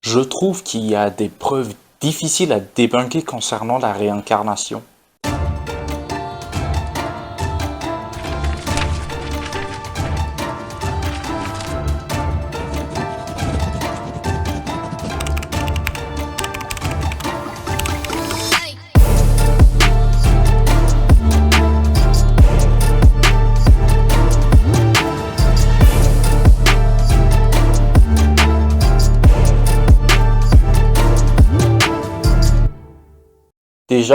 Je trouve qu'il y a des preuves difficiles à débunker concernant la réincarnation.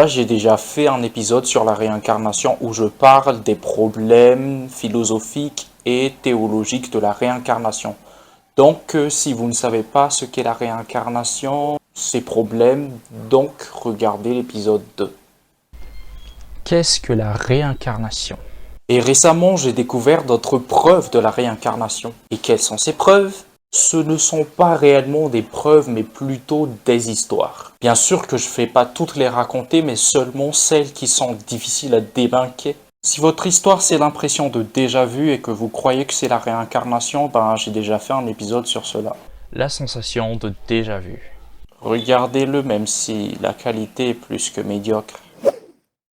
J'ai déjà fait un épisode sur la réincarnation où je parle des problèmes philosophiques et théologiques de la réincarnation. Donc, si vous ne savez pas ce qu'est la réincarnation, ces problèmes, donc regardez l'épisode 2. Qu'est-ce que la réincarnation? Et récemment, j'ai découvert d'autres preuves de la réincarnation. Et quelles sont ces preuves? Ce ne sont pas réellement des preuves, mais plutôt des histoires. Bien sûr que je ne fais pas toutes les raconter, mais seulement celles qui sont difficiles à débunker. Si votre histoire c'est l'impression de déjà vu et que vous croyez que c'est la réincarnation, ben j'ai déjà fait un épisode sur cela. La sensation de déjà vu. Regardez-le même si la qualité est plus que médiocre.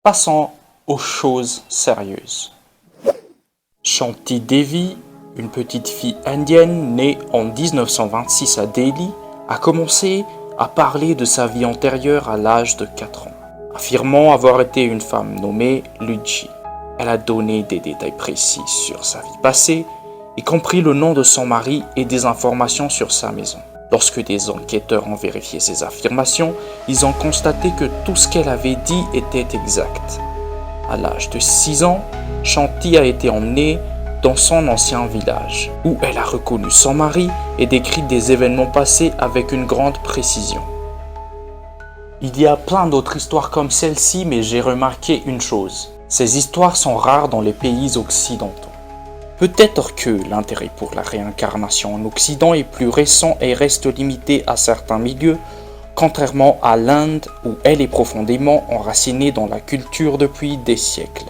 Passons aux choses sérieuses. Shanti Devi, une petite fille indienne née en 1926 à Delhi, a commencé à parler de sa vie antérieure à l'âge de 4 ans, affirmant avoir été une femme nommée Luigi. Elle a donné des détails précis sur sa vie passée, y compris le nom de son mari et des informations sur sa maison. Lorsque des enquêteurs ont vérifié ces affirmations, ils ont constaté que tout ce qu'elle avait dit était exact. À l'âge de 6 ans, Shanti a été emmenée dans son ancien village, où elle a reconnu son mari et décrit des événements passés avec une grande précision. Il y a plein d'autres histoires comme celle-ci, mais j'ai remarqué une chose. Ces histoires sont rares dans les pays occidentaux. Peut-être que l'intérêt pour la réincarnation en Occident est plus récent et reste limité à certains milieux, contrairement à l'Inde où elle est profondément enracinée dans la culture depuis des siècles.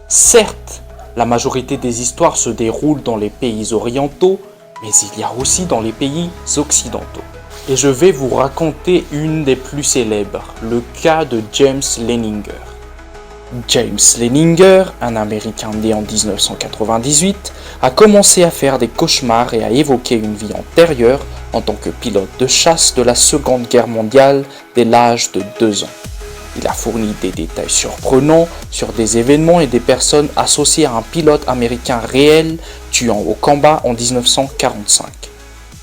Certes, la majorité des histoires se déroulent dans les pays orientaux, mais il y a aussi dans les pays occidentaux. Et je vais vous raconter une des plus célèbres, le cas de James Leninger. James Leninger, un Américain né en 1998, a commencé à faire des cauchemars et à évoquer une vie antérieure en tant que pilote de chasse de la Seconde Guerre mondiale dès l'âge de 2 ans. Il a fourni des détails surprenants sur des événements et des personnes associées à un pilote américain réel tuant au combat en 1945.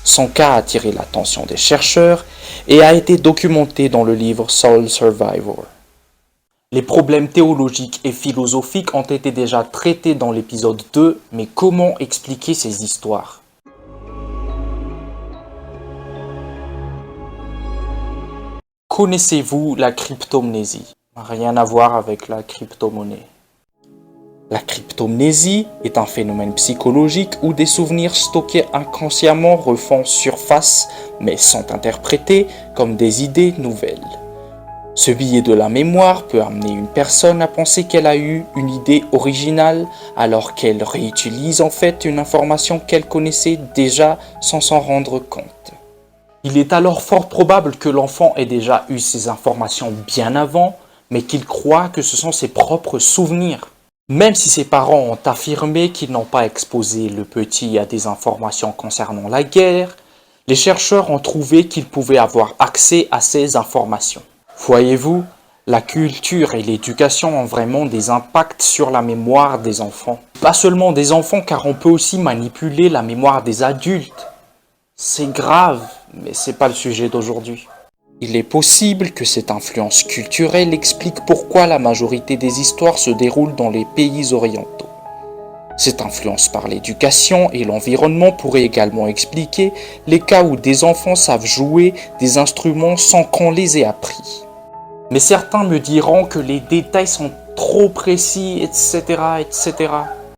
Son cas a attiré l'attention des chercheurs et a été documenté dans le livre Soul Survivor. Les problèmes théologiques et philosophiques ont été déjà traités dans l'épisode 2, mais comment expliquer ces histoires? Connaissez-vous la cryptomnésie? Rien à voir avec la crypto-monnaie. La cryptomnésie est un phénomène psychologique où des souvenirs stockés inconsciemment refont surface mais sont interprétés comme des idées nouvelles. Ce biais de la mémoire peut amener une personne à penser qu'elle a eu une idée originale alors qu'elle réutilise en fait une information qu'elle connaissait déjà sans s'en rendre compte. Il est alors fort probable que l'enfant ait déjà eu ces informations bien avant, mais qu'il croit que ce sont ses propres souvenirs. Même si ses parents ont affirmé qu'ils n'ont pas exposé le petit à des informations concernant la guerre, les chercheurs ont trouvé qu'ils pouvaient avoir accès à ces informations. Voyez-vous, la culture et l'éducation ont vraiment des impacts sur la mémoire des enfants. Pas seulement des enfants, car on peut aussi manipuler la mémoire des adultes. C'est grave, mais c'est pas le sujet d'aujourd'hui. Il est possible que cette influence culturelle explique pourquoi la majorité des histoires se déroulent dans les pays orientaux. Cette influence par l'éducation et l'environnement pourrait également expliquer les cas où des enfants savent jouer des instruments sans qu'on les ait appris. Mais certains me diront que les détails sont trop précis, etc., etc.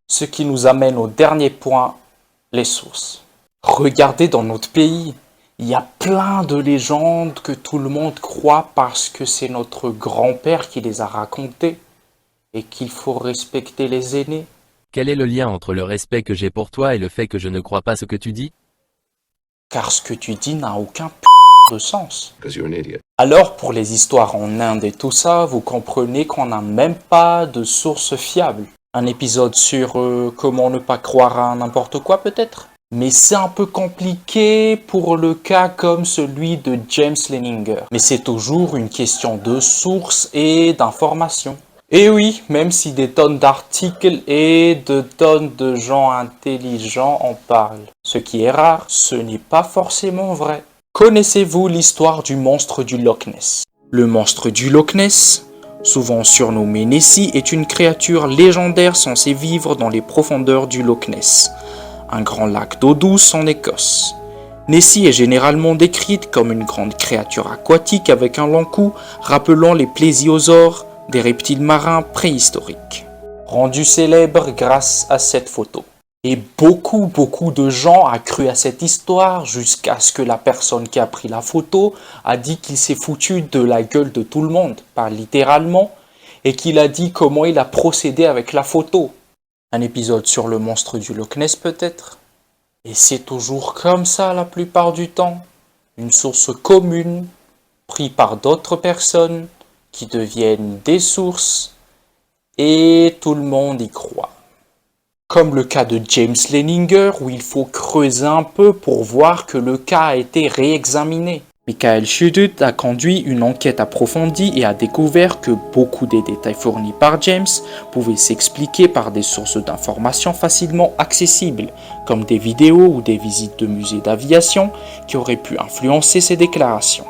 Ce qui nous amène au dernier point, les sources. Regardez dans notre pays, il y a plein de légendes que tout le monde croit parce que c'est notre grand-père qui les a racontées et qu'il faut respecter les aînés. Quel est le lien entre le respect que j'ai pour toi et le fait que je ne crois pas ce que tu dis? car ce que tu dis n'a aucun de sens. 'Cause you're an idiot. Alors pour les histoires en Inde et tout ça, vous comprenez qu'on n'a même pas de source fiable. Un épisode sur comment ne pas croire à n'importe quoi peut-être. Mais c'est un peu compliqué pour le cas comme celui de James Leninger. Mais c'est toujours une question de source et d'information. Et oui, même si des tonnes d'articles et de tonnes de gens intelligents en parlent. Ce qui est rare, ce n'est pas forcément vrai. Connaissez-vous l'histoire du monstre du Loch Ness? Le monstre du Loch Ness, souvent surnommé Nessie, est une créature légendaire censée vivre dans les profondeurs du Loch Ness, un grand lac d'eau douce en Écosse. Nessie est généralement décrite comme une grande créature aquatique avec un long cou rappelant les plésiosaures, des reptiles marins préhistoriques. Rendu célèbre grâce à cette photo. Et beaucoup de gens a cru à cette histoire jusqu'à ce que la personne qui a pris la photo a dit qu'il s'est foutu de la gueule de tout le monde, pas littéralement, et qu'il a dit comment il a procédé avec la photo. Un épisode sur le monstre du Loch Ness peut-être. Et c'est toujours comme ça la plupart du temps. Une source commune, prise par d'autres personnes, qui deviennent des sources, et tout le monde y croit. Comme le cas de James Leninger, où il faut creuser un peu pour voir que le cas a été réexaminé. Michael Schudut a conduit une enquête approfondie et a découvert que beaucoup des détails fournis par James pouvaient s'expliquer par des sources d'informations facilement accessibles, comme des vidéos ou des visites de musées d'aviation qui auraient pu influencer ses déclarations.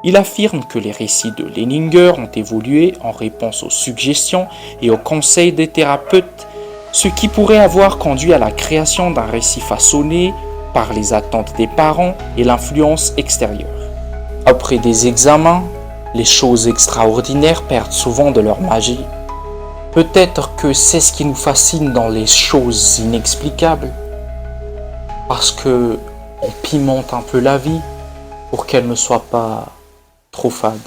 Il affirme que les récits de Leninger ont évolué en réponse aux suggestions et aux conseils des thérapeutes, ce qui pourrait avoir conduit à la création d'un récit façonné par les attentes des parents et l'influence extérieure. Après des examens, les choses extraordinaires perdent souvent de leur magie. Peut-être que c'est ce qui nous fascine dans les choses inexplicables, parce que on pimente un peu la vie pour qu'elle ne soit pas trop fade.